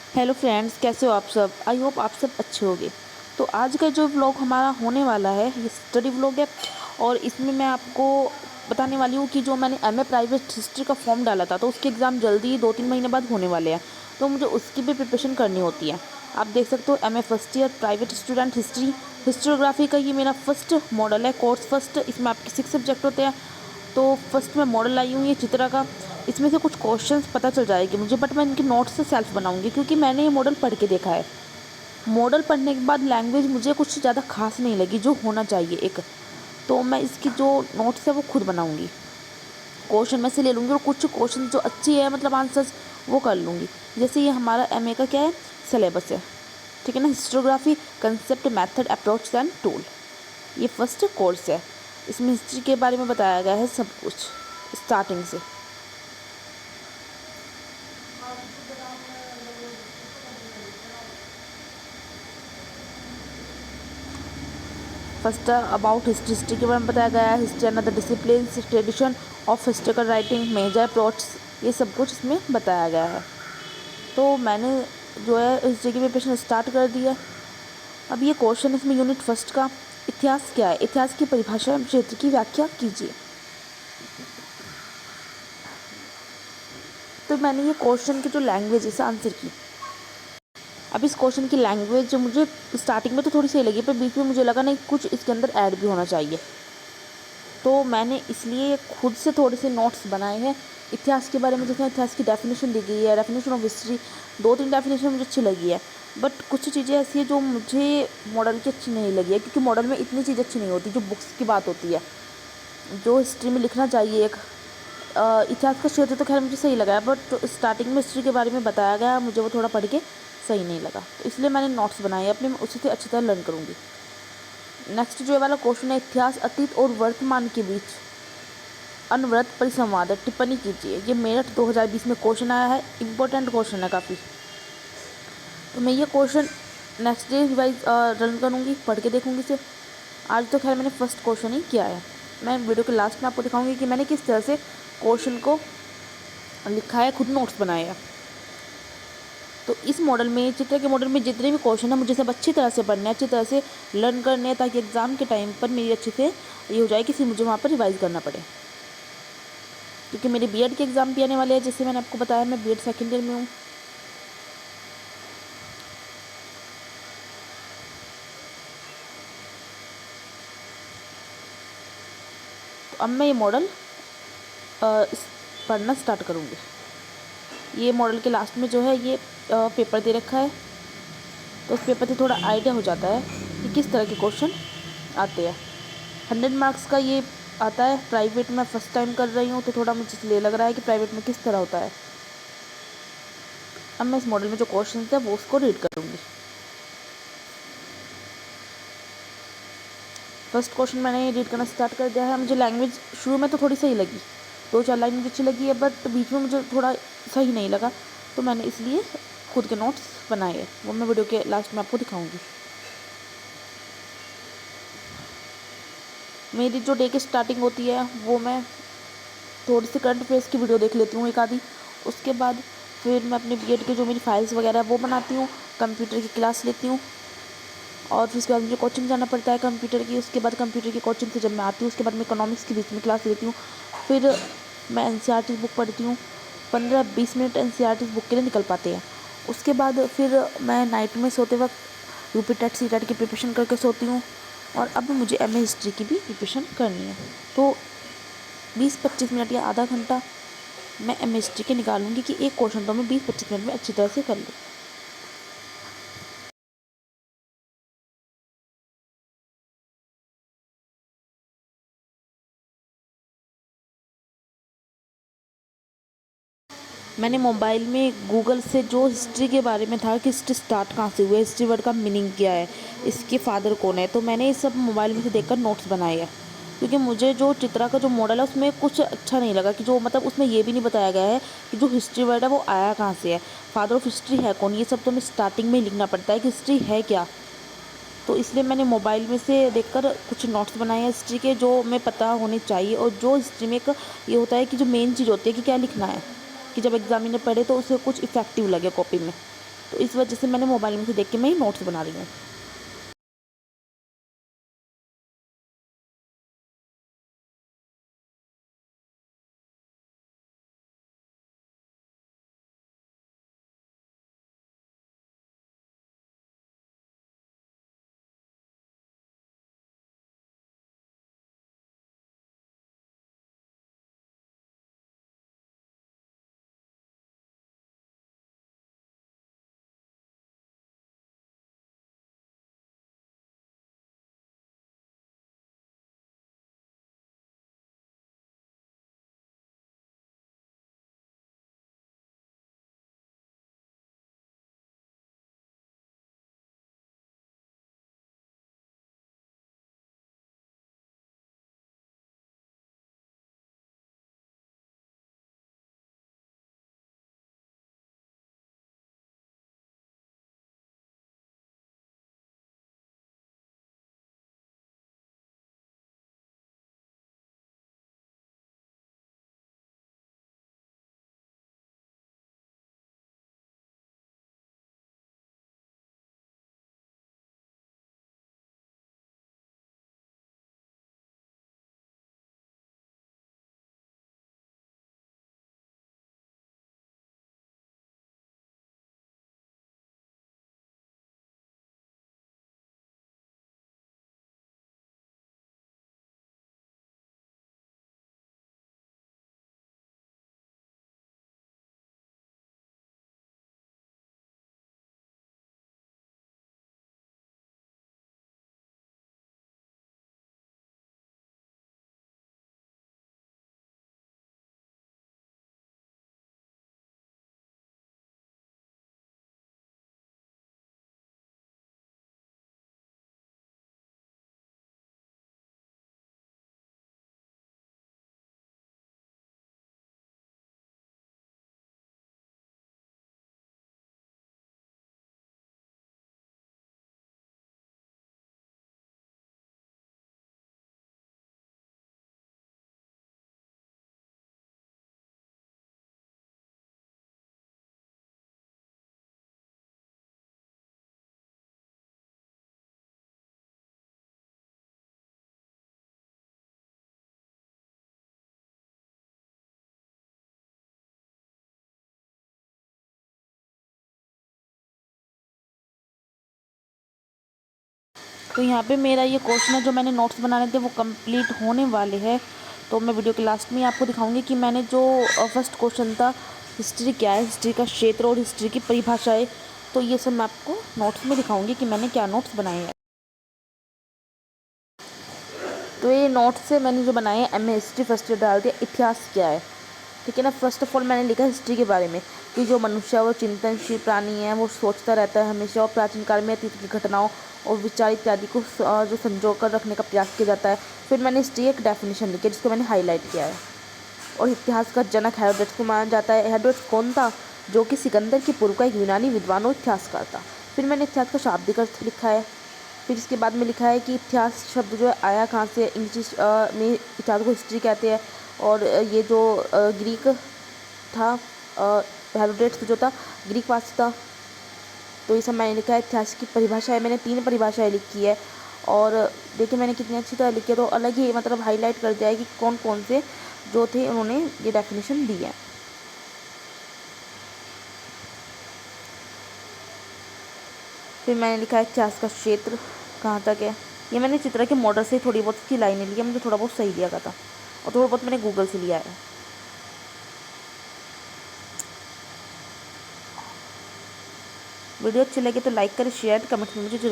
Hello friends, कैसे हो आप सब। आई होप आप सब अच्छे होंगे। तो आज का जो व्लॉग हमारा होने वाला है ये स्टडी व्लॉग है। और इसमें मैं आपको बताने वाली हूँ कि जो मैंने एमए प्राइवेट हिस्ट्री का फॉर्म डाला था तो उसके एग्ज़ाम जल्दी 2-3 महीने बाद होने वाले हैं। तो मुझे उसकी भी प्रिपरेशन करनी होती है। आप देख सकते हो MA first year private student historiography का ये मेरा फर्स्ट मॉडल है, कोर्स फर्स्ट। इसमें आपके 6 सब्जेक्ट होते हैं। तो फर्स्ट मैं मॉडल लाई हूँ ये चित्रा का। इसमें से कुछ क्वेश्चंस पता चल जाएगी मुझे, बट मैं इनके नोट्स से सेल्फ बनाऊंगी क्योंकि मैंने ये मॉडल पढ़ के देखा है। मॉडल पढ़ने के बाद लैंग्वेज मुझे कुछ ज़्यादा खास नहीं लगी जो होना चाहिए एक। तो मैं इसकी जो नोट्स है वो खुद बनाऊंगी, क्वेश्चन में से ले लूँगी और कुछ क्वेश्चन जो अच्छी है मतलब आंसर्स वो कर लूँगी। जैसे ये हमारा एमए का क्या है, सिलेबस है, ठीक है ना। Historiography concept method approach and tool, ये फर्स्ट कोर्स है। इसमें हिस्ट्री के बारे में बताया गया है सब कुछ स्टार्टिंग से। फर्स्ट अबाउट हिस्ट्री के बारे में बताया गया है। History and other discipline, tradition of historical writing, major approach, ये सब कुछ इसमें बताया गया है। तो मैंने जो है हिस्ट्री की प्रिपरेशन स्टार्ट कर दी है। अब ये क्वेश्चन इसमें यूनिट फर्स्ट का, इतिहास क्या है, इतिहास की परिभाषा एवं क्षेत्र की व्याख्या कीजिए। तो मैंने ये क्वेश्चन की जो लैंग्वेज है इसे आंसर की। अब इस क्वेश्चन की लैंग्वेज जो मुझे स्टार्टिंग में तो थोड़ी सही लगी, पर बीच में मुझे लगा नहीं कुछ इसके अंदर ऐड भी होना चाहिए। तो मैंने इसलिए खुद से थोड़े से नोट्स बनाए हैं इतिहास के बारे में। जिसमें इतिहास की डेफिनेशन दी गई है, डेफिनेशन ऑफ हिस्ट्री, 2-3 डेफिनेशन मुझे अच्छी लगी है। बट कुछ चीज़ें ऐसी है जो मुझे मॉडल की अच्छी नहीं लगी है, क्योंकि मॉडल में इतनी चीज़ अच्छी नहीं होती जो बुक्स की बात होती है, जो हिस्ट्री में लिखना चाहिए एक। इतिहास का क्षेत्र तो खैर मुझे सही लगा है, बट स्टार्टिंग में हिस्ट्री के बारे में बताया गया मुझे वो थोड़ा पढ़ के सही नहीं लगा। तो इसलिए मैंने नोट्स बनाए हैं अपने, मैं उसी से अच्छी तरह लर्न करूँगी। नेक्स्ट जो ये वाला क्वेश्चन है, इतिहास अतीत और वर्तमान के बीच अनवरत परिसंवाद है, टिप्पणी कीजिए। ये मेरठ 2020 में क्वेश्चन आया है, इंपॉर्टेंट क्वेश्चन है काफ़ी। तो मैं ये question next day revise run करूँगी, पढ़ के देखूँगी इसे। आज तो खैर मैंने फर्स्ट क्वेश्चन ही किया है। मैं वीडियो के लास्ट में आपको दिखाऊंगी कि मैंने किस तरह से क्वेश्चन को लिखा है, खुद नोट्स बनाए हैं। तो इस मॉडल में, चित्र के मॉडल में जितने भी क्वेश्चन है मुझे सब अच्छी तरह से पढ़ने हैं, अच्छी तरह से लर्न करने हैं, ताकि एग्ज़ाम के टाइम पर मेरी अच्छे से ये हो जाए कि फिर मुझे वहाँ पर रिवाइज़ करना पड़े। क्योंकि मेरे बीएड के एग्ज़ाम भी आने वाले हैं, जैसे मैंने आपको बताया मैं बीएड सेकेंड ईयर में हूँ। तो अब मैं ये मॉडल पढ़ना स्टार्ट करूँगी। ये मॉडल के लास्ट में जो है ये पेपर दे रखा है, तो उस पेपर से थोड़ा आइडिया हो जाता है कि किस तरह के क्वेश्चन आते हैं। 100 मार्क्स का ये आता है। प्राइवेट में फर्स्ट टाइम कर रही हूँ तो थोड़ा मुझे इसलिए लग रहा है कि प्राइवेट में किस तरह होता है। अब मैं इस मॉडल में जो क्वेश्चन थे वो उसको रीड करूँगी। फर्स्ट क्वेश्चन मैंने रीड करना स्टार्ट कर दिया है। मुझे लैंग्वेज शुरू में तो थोड़ी सही लगी, 2-4 लाइन मुझे अच्छी लगी है, बट बीच में मुझे थोड़ा सही नहीं लगा, तो मैंने इसलिए खुद के नोट्स बनाए हैं। वो मैं वीडियो के लास्ट में आपको दिखाऊंगी। मेरी जो डे की स्टार्टिंग होती है वो मैं थोड़ी सी करंट अफेयर्स की वीडियो देख लेती हूँ एक आधी। उसके बाद फिर मैं अपने बीएड के जो मेरी फाइल्स वगैरह है वो बनाती हूँ, कंप्यूटर की क्लास लेती हूँ, और फिर उसके बाद मुझे कोचिंग जाना पड़ता है कंप्यूटर की। उसके बाद कंप्यूटर की कोचिंग से जब मैं आती हूँ उसके बाद मैं इकोनॉमिक्स की बीच में क्लास लेती हूँ। फिर मैं एनसीईआरटी बुक पढ़ती हूँ, 15-20 मिनट एनसीईआरटी बुक के लिए निकल पाते हैं। उसके बाद फिर मैं नाइट में सोते वक्त यूपी टेट सी टेट की प्रिपरेशन करके सोती हूँ। और अब मुझे एमए हिस्ट्री की भी प्रिपरेशन करनी है, तो 20-25 मिनट या आधा घंटा मैं एमए हिस्ट्री के निकालूंगी कि एक क्वेश्चन तो मैं 20-25 मिनट में अच्छी तरह से कर लूँ। मैंने मोबाइल में गूगल से जो हिस्ट्री के बारे में था कि हिस्ट्री स्टार्ट कहाँ से हुआ है, हिस्ट्री वर्ड का मीनिंग क्या है, इसके फादर कौन है, तो मैंने ये सब मोबाइल में से देखकर नोट्स बनाए हैं। क्योंकि मुझे जो चित्रा का जो मॉडल है उसमें कुछ अच्छा नहीं लगा कि जो मतलब उसमें ये भी नहीं बताया गया है कि जो हिस्ट्री वर्ड है वो आया कहाँ से है, फादर ऑफ हिस्ट्री है कौन, ये सब तो हमें स्टार्टिंग में लिखना पड़ता है कि हिस्ट्री है क्या। तो इसलिए मैंने मोबाइल में से देखकर कुछ नोट्स बनाए हैं हिस्ट्री के, जो हमें पता होने चाहिए। और जो हिस्ट्री में एक ये होता है कि जो मेन चीज़ होती है कि क्या लिखना है, कि जब एग्जामिनर पढ़े तो उसे कुछ इफेक्टिव लगे कॉपी में। तो इस वजह से मैंने मोबाइल में से देख के मैं ये नोट्स बना रही हूँ। तो यहाँ पे मेरा ये क्वेश्चन है जो मैंने नोट्स बनाने थे वो कंप्लीट होने वाले हैं। तो मैं वीडियो के लास्ट में आपको दिखाऊंगी कि मैंने जो फर्स्ट क्वेश्चन था हिस्ट्री क्या है, हिस्ट्री का क्षेत्र और हिस्ट्री की परिभाषाएं, तो ये सब मैं आपको नोट्स में दिखाऊंगी कि मैंने क्या नोट्स बनाए हैं। तो ये नोट्स से मैंने जो बनाए हैं, M A history first year डाल दिया, इतिहास क्या है, ठीक है ना। फर्स्ट ऑफ ऑल मैंने लिखा हिस्ट्री के बारे में कि जो मनुष्य है वो चिंतनशील प्राणी है, वो सोचता रहता है हमेशा, और प्राचीन काल में अतीत की घटनाओं और विचार इत्यादि को जो संजो कर रखने का प्रयास किया जाता है। फिर मैंने हिस्ट्री एक डेफिनेशन लिखी जिसको मैंने हाईलाइट किया है। और इतिहास का जनक हेरोडोटस को माना जाता है। हेरोडोटस कौन था? जो कि सिकंदर के पूर्व का एक यूनानी विद्वान और इतिहासकार था। फिर मैंने इतिहास का शाब्दिक अर्थ लिखा है। फिर इसके बाद में लिखा है कि इतिहास शब्द जो है आया कहाँ से, इंग्लिश में इतिहास को हिस्ट्री कहते हैं। और ये जो ग्रीक था, हेरोडोटस जो था ग्रीकवासी था। तो ये सब मैंने लिखा है। इतिहास की परिभाषाएं मैंने 3 परिभाषाएं लिखी है। और देखिए मैंने कितनी अच्छी तरह लिखी है, तो अलग ही मतलब हाईलाइट कर दिया है कि कौन कौन से जो थे उन्होंने ये डेफिनेशन दी है। फिर मैंने लिखा है इतिहास का क्षेत्र कहाँ तक है। ये मैंने चित्रा के मॉडल से थोड़ी बहुत इसकी लाइनें ली है, मुझे थोड़ा बहुत सही लिया था और थोड़ा बहुत मैंने गूगल से लिया है। वीडियो अच्छी लगी तो लाइक करें, शेयर कमेंट में मुझे जरूर